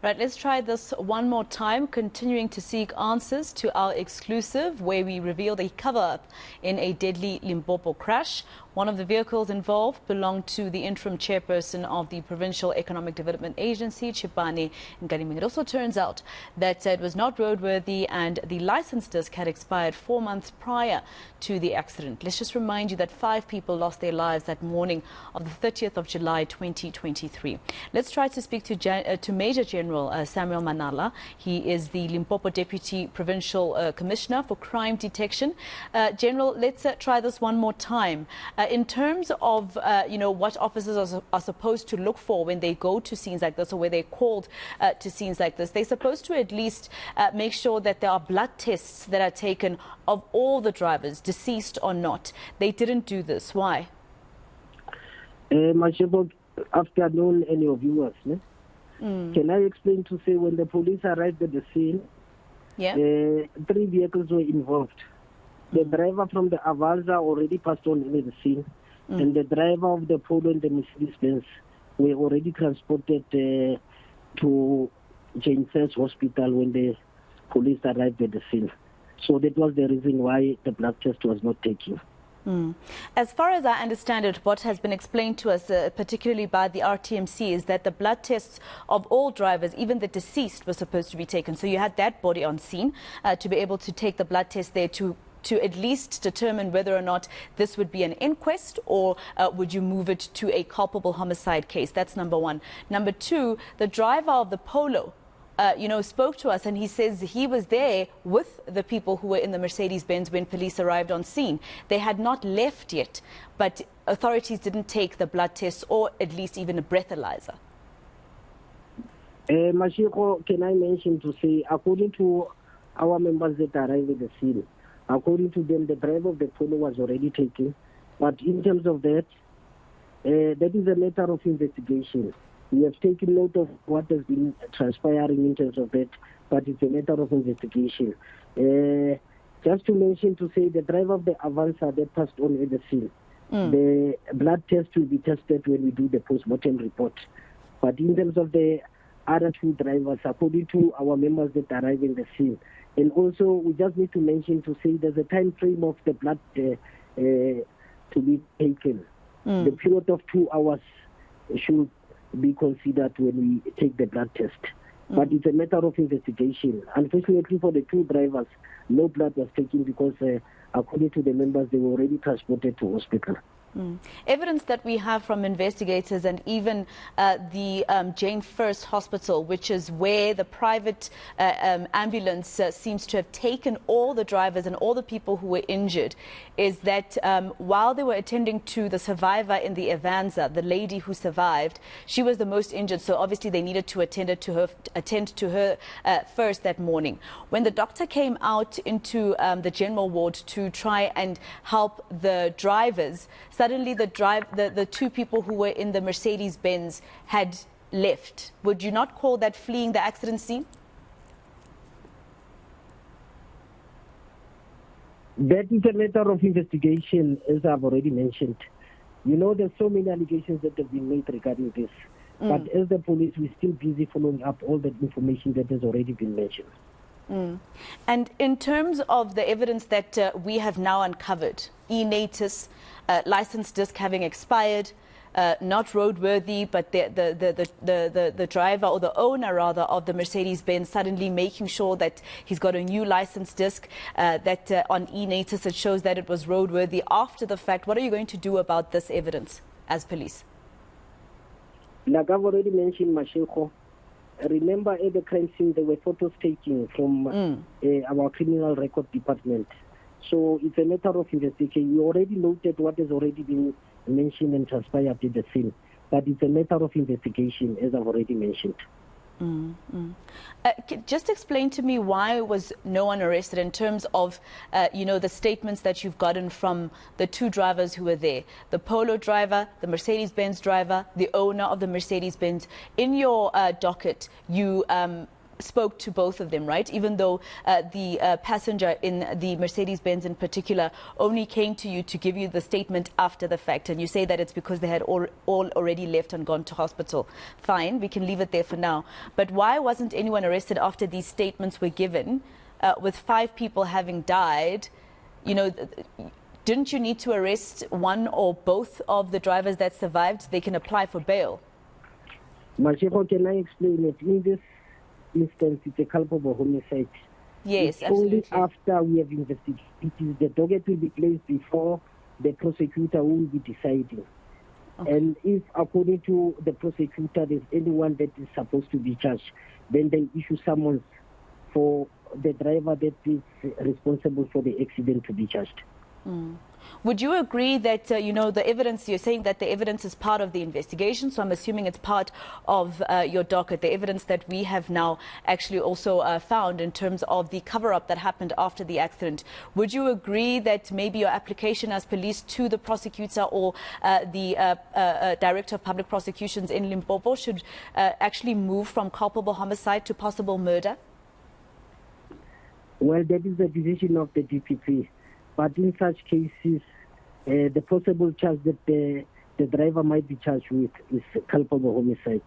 Right, let's try this one more time, continuing to seek answers to our exclusive, where we reveal the cover-up in a deadly Limpopo crash. One of the vehicles involved belonged to the interim chairperson of the Provincial Economic Development Agency, Chipyane Nkadimeng. It also turns out that it was not roadworthy and the license disc had expired 4 months prior to the accident. Let's just remind you that 5 people lost their lives that morning of the 30th of July 2023. Let's try to speak to Major General Samuel Manala. He is the Limpopo Deputy Provincial Commissioner for Crime Detection. General, let's try this one more time. In terms of, what officers are supposed to look for when they go to scenes like this, or where they're called to scenes like this, they're supposed to at least make sure that there are blood tests that are taken of all the drivers, deceased or not. They didn't do this. Why? Afternoon, any of viewers. Can I explain to say when the police arrived at the scene, 3 vehicles were involved. The driver from the Avanza already passed on in the scene, and the driver of the Polo and the Mercedes-Benz were already transported to Jane First Hospital when the police arrived at the scene. So that was the reason why the blood test was not taken. As far as I understand it, what has been explained to us, particularly by the RTMC, is that the blood tests of all drivers, even the deceased, were supposed to be taken. So you had that body on scene to be able to take the blood test there to at least determine whether or not this would be an inquest, or would you move it to a culpable homicide case? That's number one. Number two, the driver of the Polo spoke to us, and he says he was there with the people who were in the Mercedes-Benz when police arrived on scene. They had not left yet, but authorities didn't take the blood tests or at least even a breathalyzer. Mashiko, can I mention to say, according to our members that arrived at the scene, according to them, the driver of the Polo was already taken. But in terms of that, that is a matter of investigation. We have taken note of what has been transpiring in terms of that, but it's a matter of investigation. Just to mention to say, the driver of the Avanza that passed on at the scene, the blood test will be tested when we do the post-mortem report. But in terms of the other 2 drivers, according to our members that arrived in the scene, and also we just need to mention to say there's a time frame of the blood to be taken. The period of 2 hours should be considered when we take the blood test. But it's a matter of investigation. Unfortunately for the 2 drivers, no blood was taken because according to the members, they were already transported to hospital. Evidence that we have from investigators and even the Jane First Hospital, which is where the private ambulance seems to have taken all the drivers and all the people who were injured, is that while they were attending to the survivor in the Avanza, the lady who survived, she was the most injured, so obviously they needed to attend to her first that morning. When the doctor came out into the general ward to try and help the drivers, suddenly the 2 people who were in the Mercedes-Benz had left. Would you not call that fleeing the accident scene? That is a matter of investigation, as I've already mentioned. There's so many allegations that have been made regarding this. But as the police, we're still busy following up all that information that has already been mentioned. And in terms of the evidence that we have now uncovered, e-natus, license disc having expired, not roadworthy, but the driver, or the owner rather, of the Mercedes-Benz suddenly making sure that he's got a new license disc, that on e-natus it shows that it was roadworthy after the fact. What are you going to do about this evidence as police? Like I've already mentioned, Mashiko, remember at the crime scene there were photos taken from our criminal record department. So it's a matter of investigation. We already looked what has already been mentioned and transpired at the scene. But it's a matter of investigation, as I've already mentioned. Just explain to me why was no one arrested in terms of, the statements that you've gotten from the 2 drivers who were there. The Polo driver, the Mercedes-Benz driver, the owner of the Mercedes-Benz. In your docket, you spoke to both of them, right? Even though the passenger in the Mercedes-Benz in particular only came to you to give you the statement after the fact, and you say that it's because they had all already left and gone to hospital. Fine, we can leave it there for now. But why wasn't anyone arrested after these statements were given, with 5 people having died? You know, didn't you need to arrest one or both of the drivers that survived? They can apply for bail. Mashiko, can I explain it? In this instance, it's a culpable homicide. Yes, it's absolutely. Only after we have investigated, the docket will be placed before the prosecutor will be deciding. Okay. And if, according to the prosecutor, there's anyone that is supposed to be charged, then they issue summons for the driver that is responsible for the accident to be charged. Would you agree that, you know, the evidence, you're saying that the evidence is part of the investigation, so I'm assuming it's part of your docket, the evidence that we have now actually also found in terms of the cover-up that happened after the accident. Would you agree that maybe your application as police to the prosecutor or the Director of Public Prosecutions in Limpopo should actually move from culpable homicide to possible murder? Well, that is the decision of the DPP. But in such cases, the possible charge that the driver might be charged with is culpable homicide.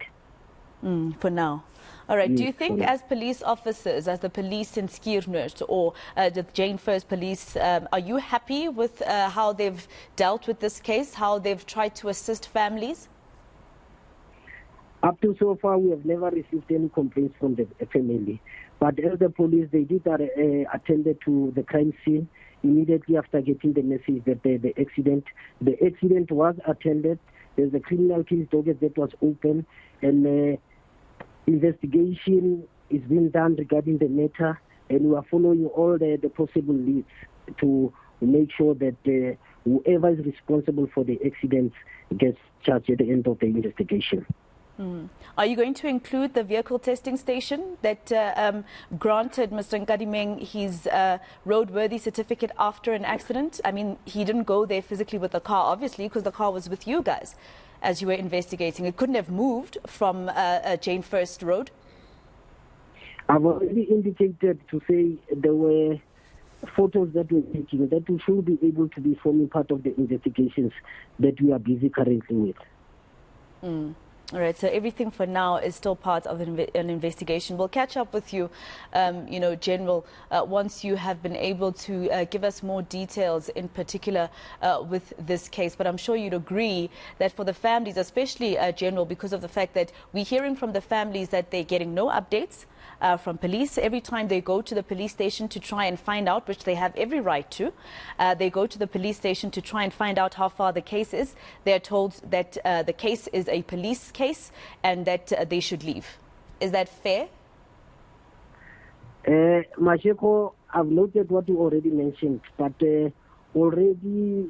For now. All right. Yes, do you think as police officers, as the police in Skiernuert or the Jane First Police, are you happy with how they've dealt with this case, how they've tried to assist families? Up to so far, we have never received any complaints from the family. But as the police, they did attend to the crime scene immediately after getting the message that the accident was attended. There's a criminal case docket that was open, and investigation is being done regarding the matter, and we are following all the possible leads to make sure that whoever is responsible for the accident gets charged at the end of the investigation. Are you going to include the vehicle testing station that granted Mr. Nkadimeng his roadworthy certificate after an accident? I mean, he didn't go there physically with the car, obviously, because the car was with you guys as you were investigating. It couldn't have moved from Jane First Road. I've already indicated to say there were photos that we're taking that we should be able to be forming part of the investigations that we are busy currently with. All right, so everything for now is still part of an investigation. We'll catch up with you, you know, General, once you have been able to give us more details, in particular with this case. But I'm sure you'd agree that for the families, especially General, because of the fact that we're hearing from the families that they're getting no updates from police. Every time they go to the police station to try and find out, which they have every right to, they go to the police station to try and find out how far the case is. They're told that the case is a police case and that they should leave. Is that fair? Masheko, I've noted what you already mentioned, but I've already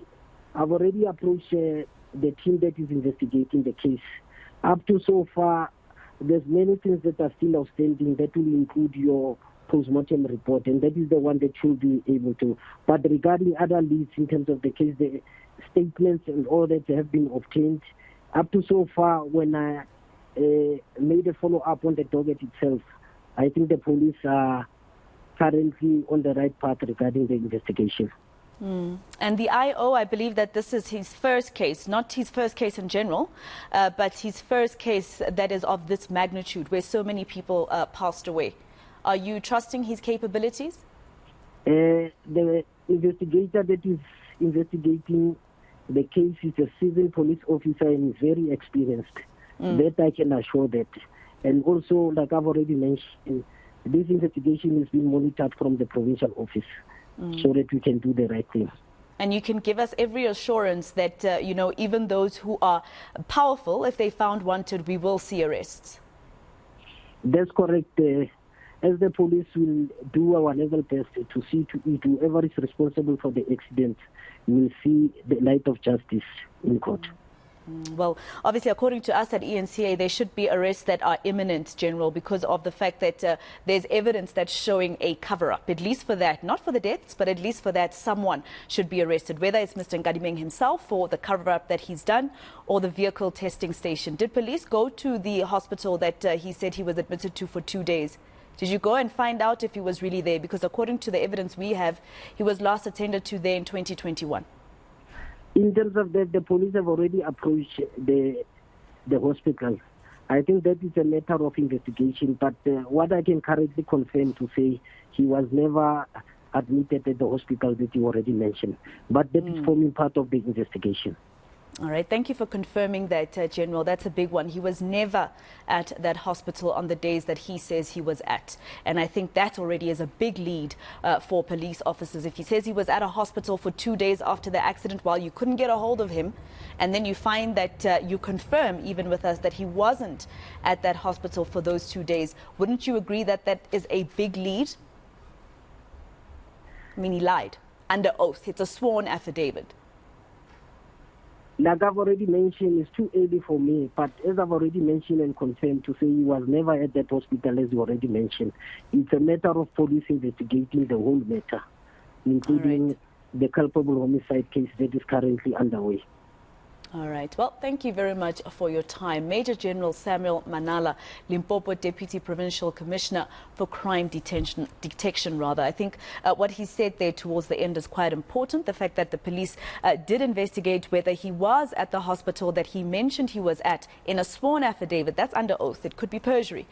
approached the team that is investigating the case. Up to so far, there's many things that are still outstanding that will include your post-mortem report, and that is the one that should be able to. But regarding other leads in terms of the case, the statements and all that have been obtained. Up to so far, when I made a follow-up on the docket itself, I think the police are currently on the right path regarding the investigation. And the IO, I believe that this is his first case, not his first case in general, but his first case that is of this magnitude where so many people passed away. Are you trusting his capabilities? The investigator that is investigating the case is a seasoned police officer and is very experienced. That I can assure that. And also, like I've already mentioned, this investigation is being monitored from the provincial office. So that we can do the right thing. And you can give us every assurance that, you know, even those who are powerful, if they found wanted, we will see arrests. That's correct. As the police will do our level best to see to it, whoever is responsible for the accident will see the light of justice in court. Well, obviously, according to us at eNCA, there should be arrests that are imminent, General, because of the fact that there's evidence that's showing a cover-up. At least for that, not for the deaths, but at least for that, someone should be arrested, whether it's Mr. Nkadimeng himself for the cover-up that he's done or the vehicle testing station. Did police go to the hospital that he said he was admitted to for 2 days? Did you go and find out if he was really there? Because according to the evidence we have, he was last attended to there in 2021. In terms of that, the police have already approached the hospital. I think that is a matter of investigation, but what I can currently confirm to say, he was never admitted at the hospital that you already mentioned. But that is forming part of the investigation. All right. Thank you for confirming that, General. That's a big one. He was never at that hospital on the days that he says he was at. And I think that already is a big lead for police officers. If he says he was at a hospital for 2 days after the accident while you couldn't get a hold of him, and then you find that you confirm, even with us, that he wasn't at that hospital for those 2 days, wouldn't you agree that that is a big lead? I mean, he lied under oath. It's a sworn affidavit. Like I've already mentioned, it's too early for me, but as I've already mentioned and confirmed to say he was never at that hospital, as you already mentioned. It's a matter of police investigating the whole matter, including the culpable homicide case that is currently underway. All right. Well, thank you very much for your time. Major General Samuel Manala, Limpopo Deputy Provincial Commissioner for Crime Detection. I think what he said there towards the end is quite important. The fact that the police did investigate whether he was at the hospital that he mentioned he was at in a sworn affidavit. That's under oath. It could be perjury.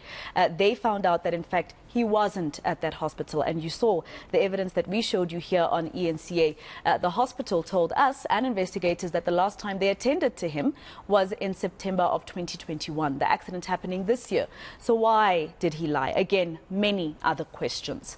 They found out that, in fact, he wasn't at that hospital. And you saw the evidence that we showed you here on eNCA. The hospital told us and investigators that the last time they attended to him was in September of 2021. The accident happening this year. So why did he lie? Again, many other questions.